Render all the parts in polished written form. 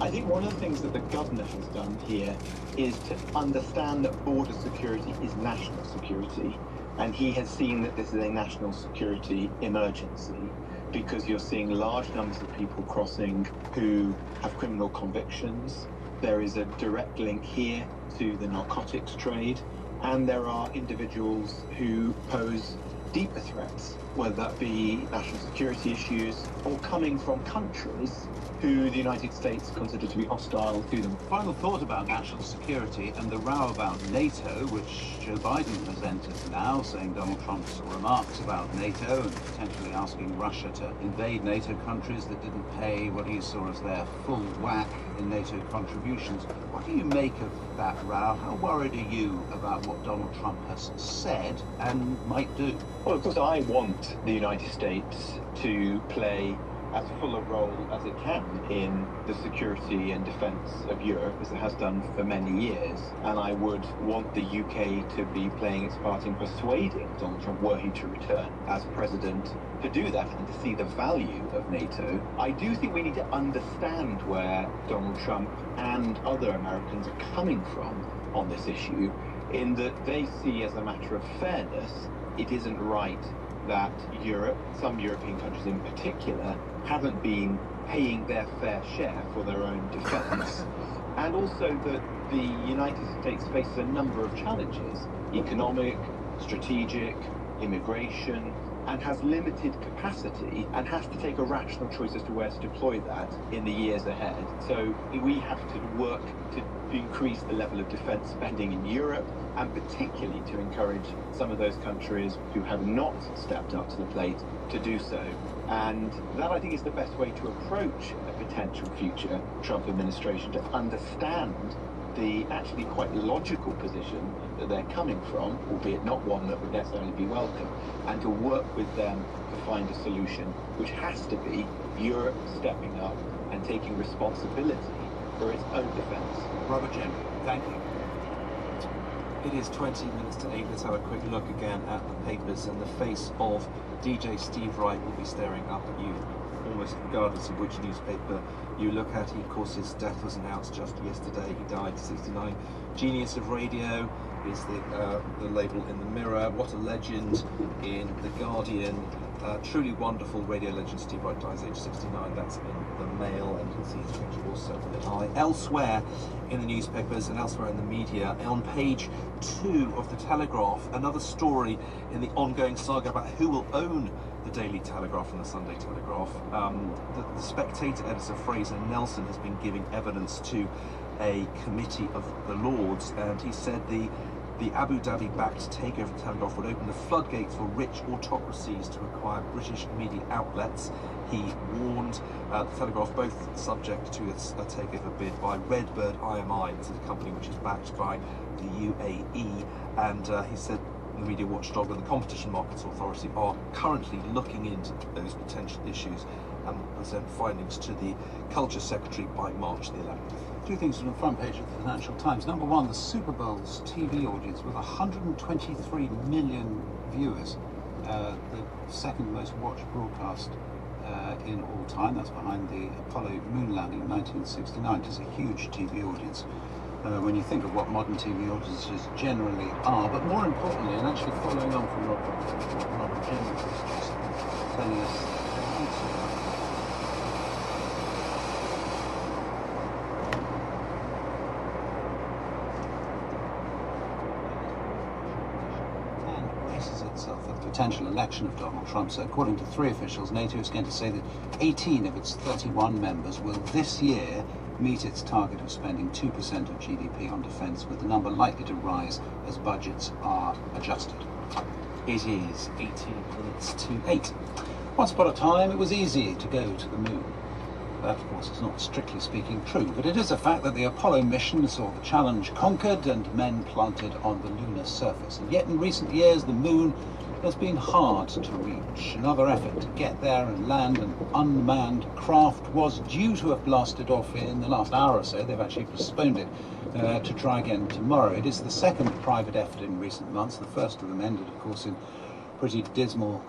I think one of the things that the governor has done here is to understand that border security is national security. And he has seen that this is a national security emergency because you're seeing large numbers of people crossing who have criminal convictions. There is a direct link here to the narcotics trade, and there are individuals who pose deeper threats, whether that be national security issues or coming from countries who the United States consider to be hostile to them. Final thought about national security and the row about NATO, which Joe Biden has entered now, saying Donald Trump's remarks about NATO and potentially asking Russia to invade NATO countries that didn't pay what he saw as their full whack in NATO contributions. What do you make of that row? How worried are you about what Donald Trump has said and might do? Well, of course, I want the United States to play as full a role as it can in the security and defence of Europe, as it has done for many years. And I would want the UK to be playing its part in persuading Donald Trump, were he to return as president, to do that and to see the value of NATO. I do think we need to understand where Donald Trump and other Americans are coming from on this issue, in that they see, as a matter of fairness, it isn't right that Europe, some European countries in particular, haven't been paying their fair share for their own defence. And also that the United States faces a number of challenges: economic, strategic, immigration, and has limited capacity and has to take a rational choice as to where to deploy that in the years ahead. So we have to work to increase the level of defence spending in Europe, and particularly to encourage some of those countries who have not stepped up to the plate to do so. And that, I think, is the best way to approach a potential future Trump administration, to understand the actually quite logical position that they're coming from, albeit not one that would necessarily be welcome, and to work with them to find a solution, which has to be Europe stepping up and taking responsibility for its own defence. Robert Jim, thank you. It is 20 minutes to 8. Let's have a quick look again at the papers, and the face of DJ Steve Wright will be staring up at you almost regardless of which newspaper you look at. He, of course, his death was announced just yesterday. He died at 69. Genius of radio is the label in the Mirror. What a legend in The Guardian. Truly wonderful radio legend. Steve Wright dies age 69. That's in the Mail, and you can see his picture also a bit high. Elsewhere in the newspapers and elsewhere in the media, on page 2 of the Telegraph, another story in the ongoing saga about who will own the Daily Telegraph and the Sunday Telegraph. The Spectator editor Fraser Nelson has been giving evidence to a committee of the Lords, and he said the Abu Dhabi-backed takeover of the Telegraph would open the floodgates for rich autocracies to acquire British media outlets. He warned the Telegraph both subject to a takeover bid by Redbird IMI, this is a company which is backed by the UAE, and he said the media watchdog and the Competition Markets Authority are currently looking into those potential issues and will present findings to the Culture Secretary by March the 11th. Two things from the front page of the Financial Times. Number one, the Super Bowl's TV audience with 123 million viewers, the second most watched broadcast in all time. That's behind the Apollo moon landing in 1969. It's a huge TV audience when you think of what modern TV audiences generally are. But more importantly, and actually following on from what Robert Jim was just telling us, potential election of Donald Trump. So according to 3 officials, NATO is going to say that 18 of its 31 members will this year meet its target of spending 2% of GDP on defence, with the number likely to rise as budgets are adjusted. It is 18 minutes to 8. Once upon a time, it was easy to go to the moon. That, of course, is not strictly speaking true, but it is a fact that the Apollo mission saw the challenge conquered and men planted on the lunar surface. And yet in recent years, the moon has been hard to reach. Another effort to get there and land an unmanned craft was due to have blasted off in the last hour or so. They've actually postponed it to try again tomorrow. It is the second private effort in recent months. The first of them ended, of course, in pretty dismal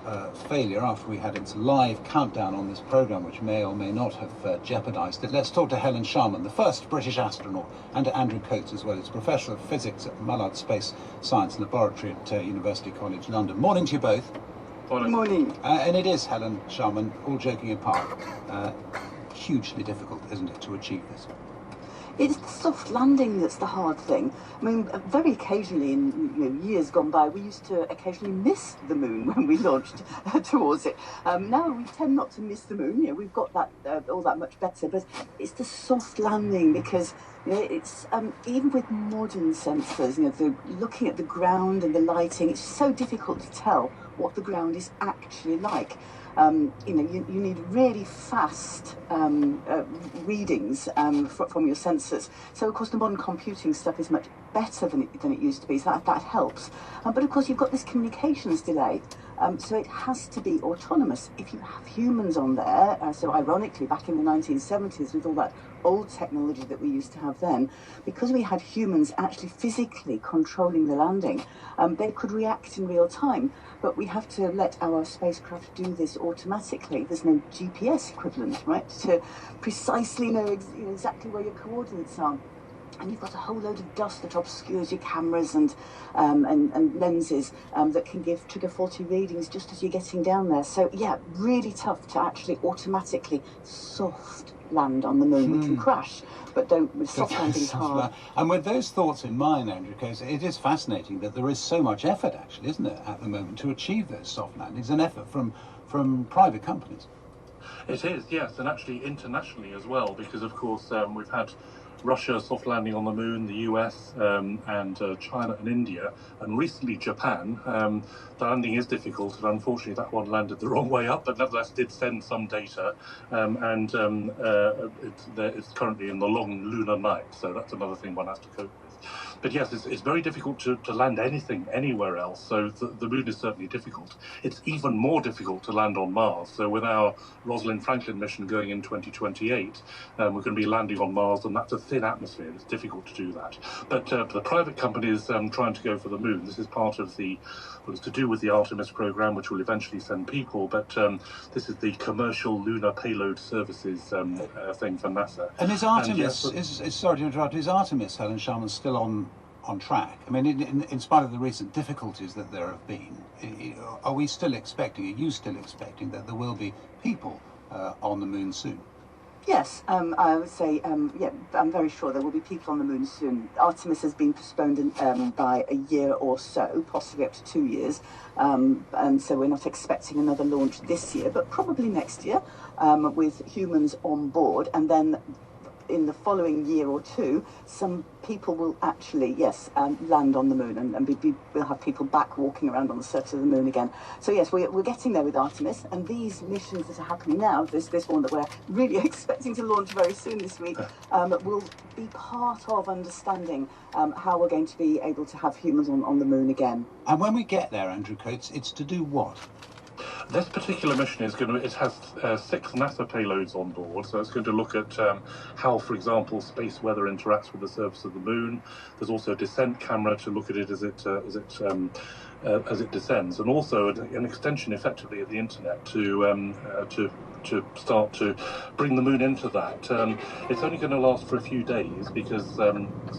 failure after we had its live countdown on this programme, which may or may not have jeopardised it. Let's talk to Helen Sharman, the first British astronaut, and to Andrew Coates as well. He's Professor of Physics at Mullard Space Science Laboratory at University College London. Morning to you both. Morning. Morning. And it is, Helen Sharman, all joking apart, hugely difficult, isn't it, to achieve this? It's the soft landing that's the hard thing. I mean, very occasionally in years gone by, we used to occasionally miss the moon when we launched towards it. Now we tend not to miss the moon. We've got that all that much better. But it's the soft landing because it's even with modern sensors, looking at the ground and the lighting, it's so difficult to tell what the ground is actually like. You need really fast readings from your sensors. So, of course, the modern computing stuff is much better than it used to be, so that helps. But, of course, you've got this communications delay, so it has to be autonomous. If you have humans on there, so ironically, back in the 1970s, with all that old technology that we used to have then, because we had humans actually physically controlling the landing, they could react in real time. But we have to let our spacecraft do this automatically. There's no GPS equivalent, right, to precisely know exactly where your coordinates are. And you've got a whole load of dust that obscures your cameras and lenses that can trigger faulty readings just as you're getting down there. So, yeah, really tough to actually automatically soft land on the moon. We can crash, but soft landing is hard. And with those thoughts in mind, Andrew Coates, it is fascinating that there is so much effort, actually, isn't there, at the moment, to achieve those soft landings, an effort from private companies. It is, yes, and actually internationally as well, because, of course, we've had Russia soft landing on the moon, the US and China and India, and recently Japan. The landing is difficult, and unfortunately that one landed the wrong way up, but nevertheless did send some data, it's currently in the long lunar night, so that's another thing one has to cope with. But yes, it's very difficult to land anything anywhere else, so the moon is certainly difficult. It's even more difficult to land on Mars. So with our Rosalind Franklin mission going in 2028, we're going to be landing on Mars, and that's a thin atmosphere. It's difficult to do that. But the private companies trying to go for the moon, this is part of it's to do with the Artemis program, which will eventually send people, but this is the commercial lunar payload services thing for NASA. And is Artemis, sorry to interrupt, is Artemis, Helen Sharman, still on track? I mean, in spite of the recent difficulties that there have been, are you still expecting that there will be people on the moon soon? Yes, I would say, yeah, I'm very sure there will be people on the moon soon. Artemis has been postponed by a year or so, possibly up to 2 years, and so we're not expecting another launch this year, but probably next year, with humans on board, and then in the following year or two, some people will actually, yes, land on the moon, and we'll have people back walking around on the surface of the moon again. So yes, we're getting there with Artemis, and these missions that are happening now, this one that we're really expecting to launch very soon this week, will be part of understanding how we're going to be able to have humans on the moon again. And when we get there, Andrew Coates, it's to do what? This particular mission it has 6 NASA payloads on board, so it's going to look at how, for example, space weather interacts with the surface of the moon. There's also a descent camera to look at it as it descends, and also an extension, effectively, of the internet to start to bring the moon into that. It's only going to last for a few days because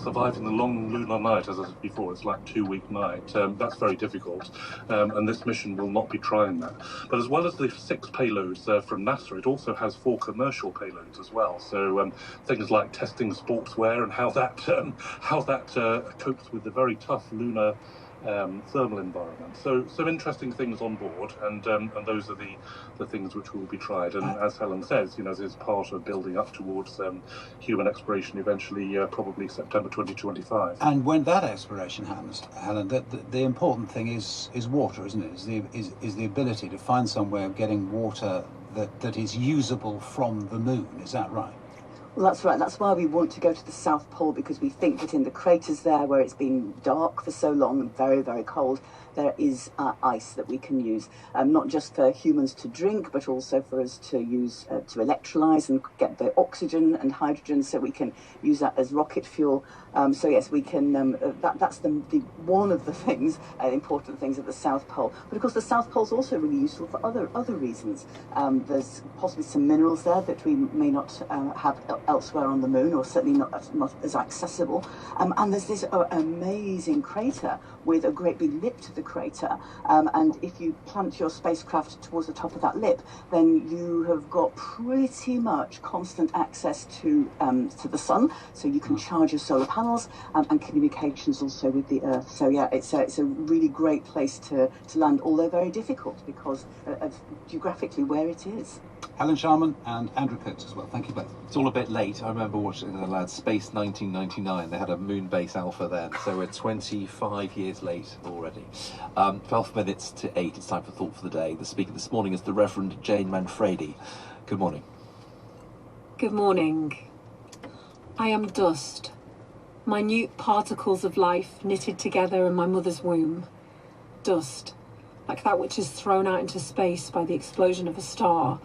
surviving the long lunar night, as I said before, it's like 2-week night. That's very difficult, and this mission will not be trying that. But as well as the 6 payloads from NASA, it also has 4 commercial payloads as well. So things like testing sportswear and how that copes with the very tough lunar thermal environment. So some interesting things on board, and those are the things which will be tried. And as Helen says, this is part of building up towards human exploration eventually, probably September 2025. And when that exploration happens, Helen, the important thing is water, isn't it? Is the ability to find some way of getting water that is usable from the moon. Is that right? Well, that's right. That's why we want to go to the South Pole, because we think that in the craters there, where it's been dark for so long and very, very cold, there is ice that we can use, not just for humans to drink, but also for us to use to electrolyse and get the oxygen and hydrogen, so we can use that as rocket fuel. So yes, we can. That's the one of the things, important things at the South Pole. But of course, the South Pole is also really useful for other reasons. There's possibly some minerals there that we may not have elsewhere on the moon, or certainly not as accessible. And there's this amazing crater with a great big lip to the crater. And if you plant your spacecraft towards the top of that lip, then you have got pretty much constant access to the sun, so you can charge your solar panels. And communications also with the Earth. So yeah, it's a really great place to land, although very difficult because of geographically where it is. Helen Sharman and Andrew Coates as well. Thank you both. It's all a bit late. I remember watching the lads Space 1999. They had a moon base Alpha then, so we're 25 years late already. 12 minutes to 8. It's time for Thought for the Day. The speaker this morning is the Reverend Jane Manfredi. Good morning. Good morning. I am dust. Minute particles of life knitted together in my mother's womb. Dust, like that which is thrown out into space by the explosion of a star.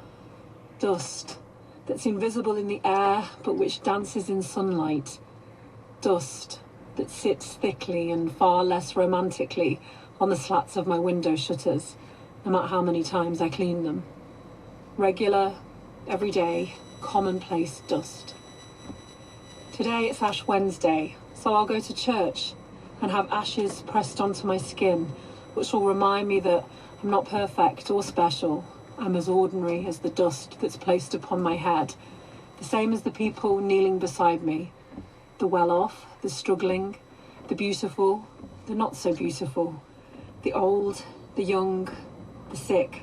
Dust, that's invisible in the air, but which dances in sunlight. Dust, that sits thickly and far less romantically on the slats of my window shutters, no matter how many times I clean them. Regular, everyday, commonplace dust. Today it's Ash Wednesday, so I'll go to church and have ashes pressed onto my skin, which will remind me that I'm not perfect or special. I'm as ordinary as the dust that's placed upon my head, the same as the people kneeling beside me, the well-off, the struggling, the beautiful, the not so beautiful, the old, the young, the sick,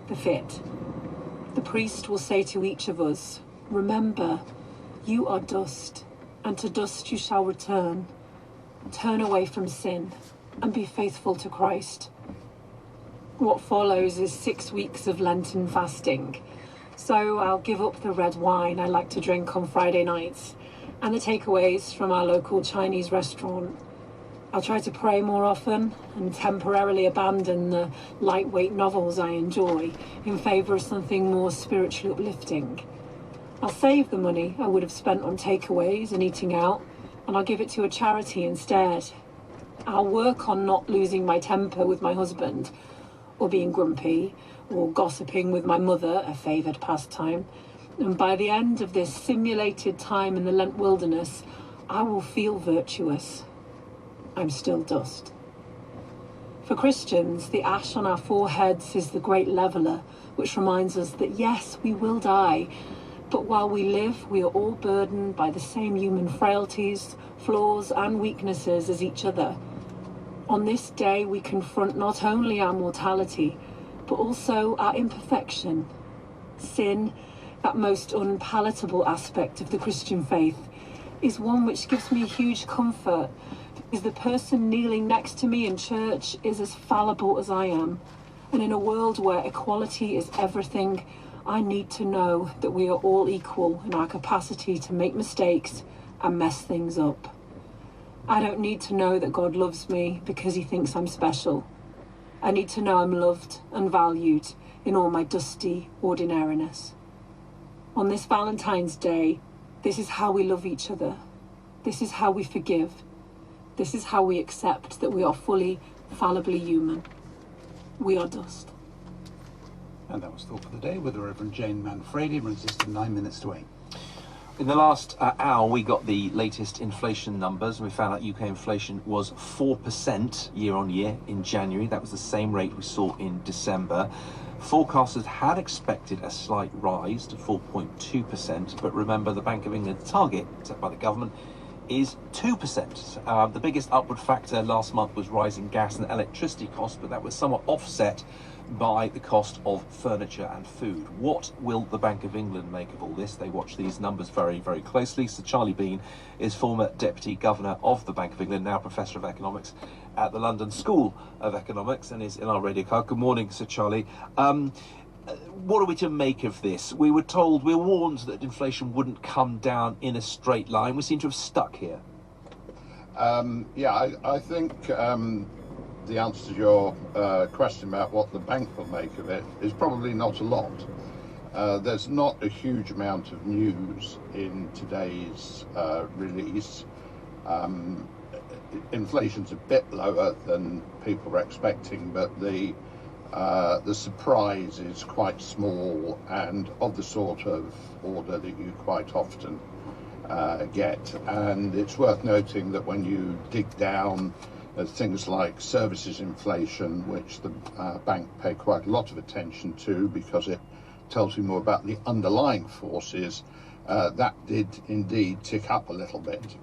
the fit. The priest will say to each of us, remember, you are dust, and to dust you shall return. Turn away from sin and be faithful to Christ. What follows is 6 weeks of Lenten fasting. So I'll give up the red wine I like to drink on Friday nights and the takeaways from our local Chinese restaurant. I'll try to pray more often and temporarily abandon the lightweight novels I enjoy in favour of something more spiritually uplifting. I'll save the money I would have spent on takeaways and eating out, and I'll give it to a charity instead. I'll work on not losing my temper with my husband, or being grumpy, or gossiping with my mother, a favoured pastime. And by the end of this simulated time in the Lent wilderness, I will feel virtuous. I'm still dust. For Christians, the ash on our foreheads is the great leveller, which reminds us that yes, we will die, but while we live, we are all burdened by the same human frailties, flaws and weaknesses as each other. On this day, we confront not only our mortality, but also our imperfection. Sin, that most unpalatable aspect of the Christian faith, is one which gives me huge comfort, because the person kneeling next to me in church is as fallible as I am. And in a world where equality is everything, I need to know that we are all equal in our capacity to make mistakes and mess things up. I don't need to know that God loves me because he thinks I'm special. I need to know I'm loved and valued in all my dusty ordinariness. On this Valentine's Day, this is how we love each other. This is how we forgive. This is how we accept that we are fully, fallibly human. We are dust. And that was Thought for the Day with the Reverend Jane Manfredi. Brings us to 9 minutes to 8. In the last hour, we got the latest inflation numbers, and we found out UK inflation was 4% year on year in January. That was the same rate we saw in December. Forecasters had expected a slight rise to 4.2%, but remember the Bank of England target set by the government is 2%. The biggest upward factor last month was rising gas and electricity costs, but that was somewhat offset by the cost of furniture and food. What will the Bank of England make of all this? They watch these numbers very, very closely. Sir Charlie Bean is former Deputy Governor of the Bank of England, now Professor of Economics at the London School of Economics, and is in our radio car. Good morning, Sir Charlie. what are we to make of this? We were warned that inflation wouldn't come down in a straight line. We seem to have stuck here. I think the answer to your question about what the bank will make of it is probably not a lot. There's not a huge amount of news in today's release. Inflation's a bit lower than people were expecting, but the surprise is quite small and of the sort of order that you quite often get. And it's worth noting that when you dig down at things like services inflation, which the bank pay quite a lot of attention to because it tells you more about the underlying forces, that did indeed tick up a little bit.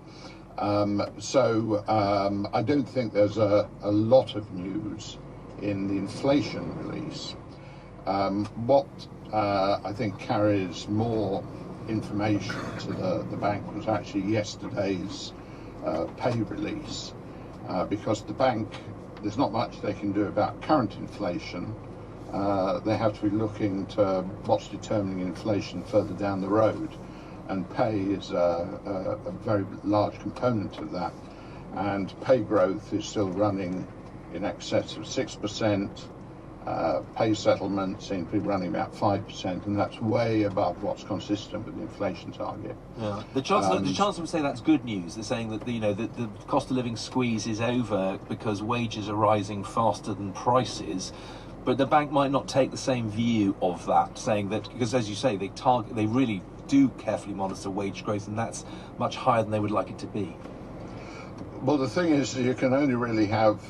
I don't think there's a lot of news in the inflation release. What I think carries more information to the bank was actually yesterday's pay release, because the bank, there's not much they can do about current inflation. They have to be looking to what's determining inflation further down the road, and pay is a very large component of that. And pay growth is still running in excess of 6%. Pay settlement seems to be running about 5%, and that's way above what's consistent with the inflation target. Yeah. The Chancellor would say that's good news. They're saying that the cost of living squeeze is over because wages are rising faster than prices. But the bank might not take the same view of that, saying that because, as you say, they really do carefully monitor wage growth, and that's much higher than they would like it to be. Well, the thing is, you can only really have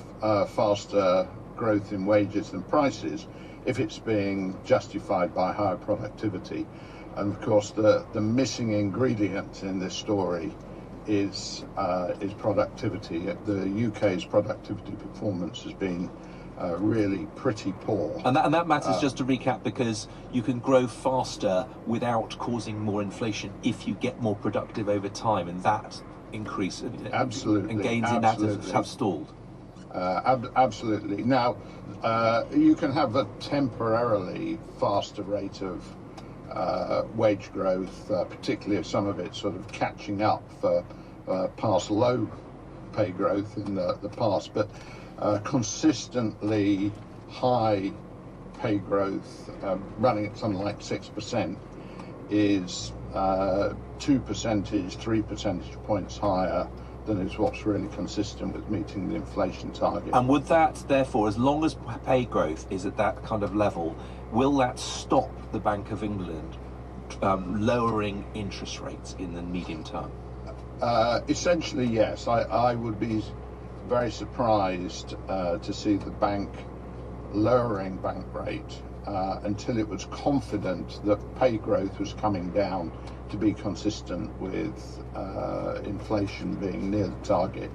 faster growth in wages and prices if it's being justified by higher productivity. And of course, the missing ingredient in this story is productivity. The UK's productivity performance has been really pretty poor. And that matters, just to recap, because you can grow faster without causing more inflation if you get more productive over time, and that increase absolutely and gains in that have stalled. Absolutely. Now, you can have a temporarily faster rate of wage growth, particularly if some of it's sort of catching up for past low pay growth in the past, but consistently high pay growth, running at something like 6%, is 3 percentage points higher than is what's really consistent with meeting the inflation target. And would that, therefore, as long as pay growth is at that kind of level, will that stop the Bank of England lowering interest rates in the medium term? Essentially, yes. I would be very surprised to see the bank lowering bank rate until it was confident that pay growth was coming down to be consistent with inflation being near the target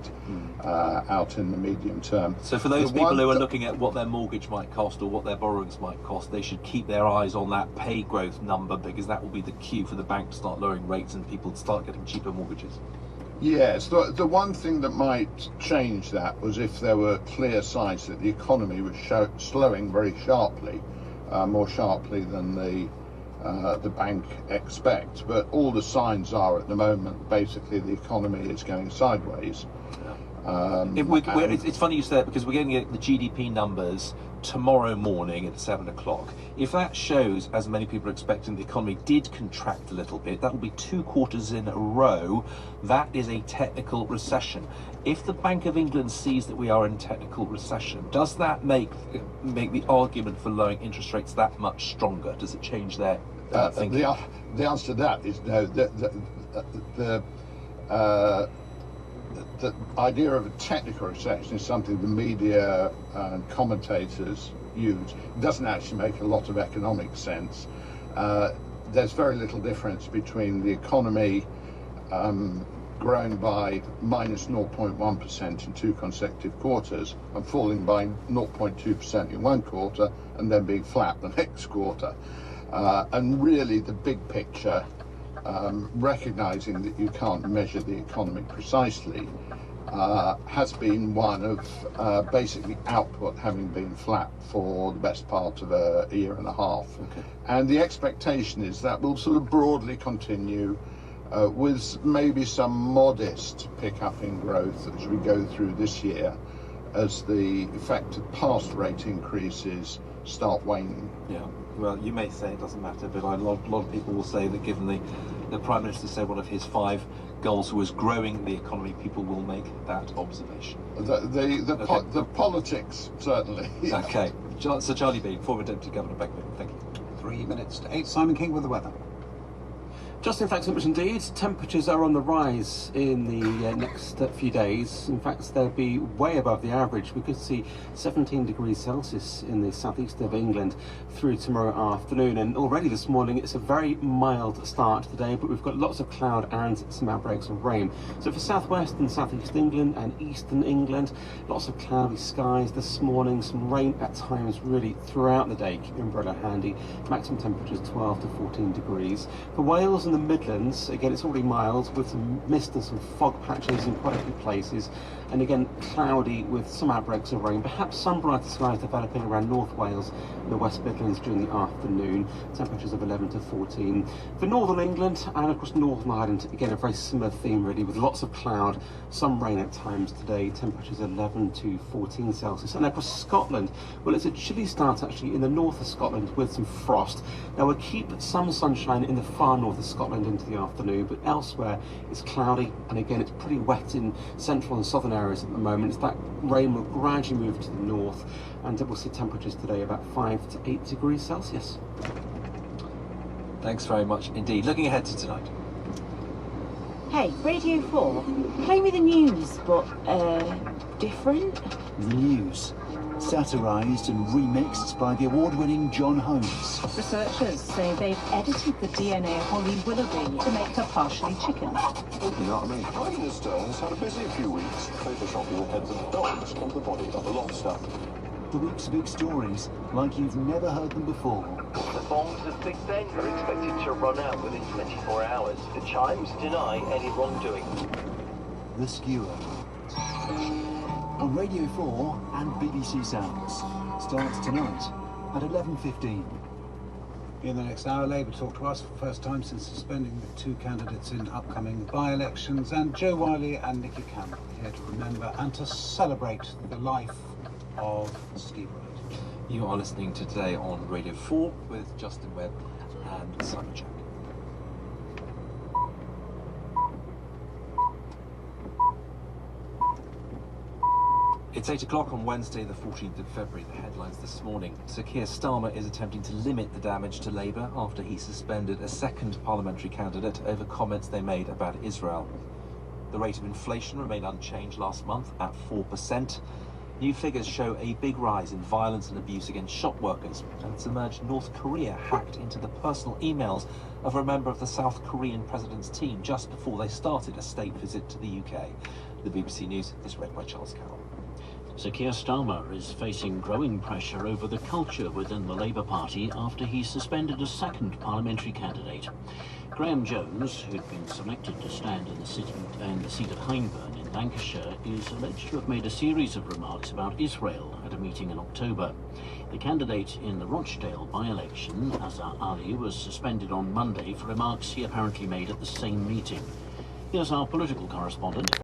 out in the medium term. So for those people who are looking at what their mortgage might cost or what their borrowings might cost, they should keep their eyes on that pay growth number, because that will be the cue for the bank to start lowering rates and people to start getting cheaper mortgages. Yes, the one thing that might change that was if there were clear signs that the economy was slowing very sharply, more sharply than the bank expects. But all the signs are at the moment basically the economy is going sideways. It's funny you say that, because we're going to get the GDP numbers tomorrow morning at 7 o'clock. If that shows, as many people are expecting, the economy did contract a little bit, that will be 2 quarters in a row. That is a technical recession. If the Bank of England sees that we are in technical recession, does that make the argument for lowering interest rates that much stronger? Does it change their thinking? The answer to that is no. The idea of a technical recession is something the media and commentators use. It doesn't actually make a lot of economic sense. There's very little difference between the economy growing by minus 0.1% in 2 consecutive quarters and falling by 0.2% in 1 quarter and then being flat the next quarter. And really the big picture, recognizing that you can't measure the economy precisely, has been one of basically output having been flat for the best part of a year and a half. Okay. And the expectation is that will sort of broadly continue with maybe some modest pickup in growth as we go through this year, as the effect of past rate increases start waning. Yeah, well, you may say it doesn't matter, but a lot of people will say that given the Prime Minister said one of his 5 goals was growing the economy, people will make that observation. The politics, certainly. Okay. Sir Charlie Bean, former Deputy Governor Beckman, thank you. 3 minutes to 8. Simon King with the weather. Just in fact, so much indeed. Temperatures are on the rise in the next few days. In fact, they'll be way above the average. We could see 17 degrees Celsius in the southeast of England through tomorrow afternoon. And already this morning, it's a very mild start to the day, but we've got lots of cloud and some outbreaks of rain. So for southwest and southeast England and eastern England, lots of cloudy skies this morning. Some rain at times really throughout the day. Keep your umbrella handy. Maximum temperatures 12 to 14 degrees. For Wales and the Midlands, again, it's already mild with some mist and some fog patches in quite a few places, and again cloudy with some outbreaks of rain, perhaps some brighter skies developing around North Wales and the West Midlands during the afternoon. Temperatures of 11 to 14. For northern England and across Northern Ireland, again a very similar theme really, with lots of cloud, some rain at times today. Temperatures 11 to 14 Celsius. And across Scotland, well, it's a chilly start actually in the north of Scotland with some frost. Now we'll keep some sunshine in the far north of Scotland into the afternoon, but elsewhere it's cloudy, and again it's pretty wet in central and southern areas at the moment. That rain will gradually move to the north, and we'll see temperatures today about 5 to 8 degrees Celsius. Thanks very much indeed. Looking ahead to tonight. Hey, Radio 4, play me the news, but different? The news, satirised and remixed by the award-winning John Holmes. Researchers say they've edited the DNA of Holly Willoughby to make her partially chicken. You know what I mean? Roger Stone's had a busy few weeks photoshopping the heads of dogs onto the body of a lobster. The week's big stories, like you've never heard them before. The bombs at Big Ben are expected to run out within 24 hours. The Chimes deny any wrongdoing. The Skewer. On Radio 4 and BBC Sounds. Starts tonight at 11:15. In the next hour, Labour talk to us for the first time since suspending the 2 candidates in upcoming by-elections, and Joe Wiley and Nicky Campbell here to remember and to celebrate the life of Steve Wright. You are listening to Today on Radio 4 with Justin Webb and Simon Jack. It's 8 o'clock on Wednesday, the 14th of February. The headlines this morning. Sir Keir Starmer is attempting to limit the damage to Labour after he suspended a second parliamentary candidate over comments they made about Israel. The rate of inflation remained unchanged last month at 4%. New figures show a big rise in violence and abuse against shop workers, and it's emerged North Korea hacked into the personal emails of a member of the South Korean president's team just before they started a state visit to the UK. The BBC News is read by Charles Carroll. Sir Keir Starmer is facing growing pressure over the culture within the Labour Party after he suspended a second parliamentary candidate. Graham Jones, who'd been selected to stand in the seat of Hyndburn in Lancashire, is alleged to have made a series of remarks about Israel at a meeting in October. The candidate in the Rochdale by-election, Azhar Ali, was suspended on Monday for remarks he apparently made at the same meeting. Here's our political correspondent.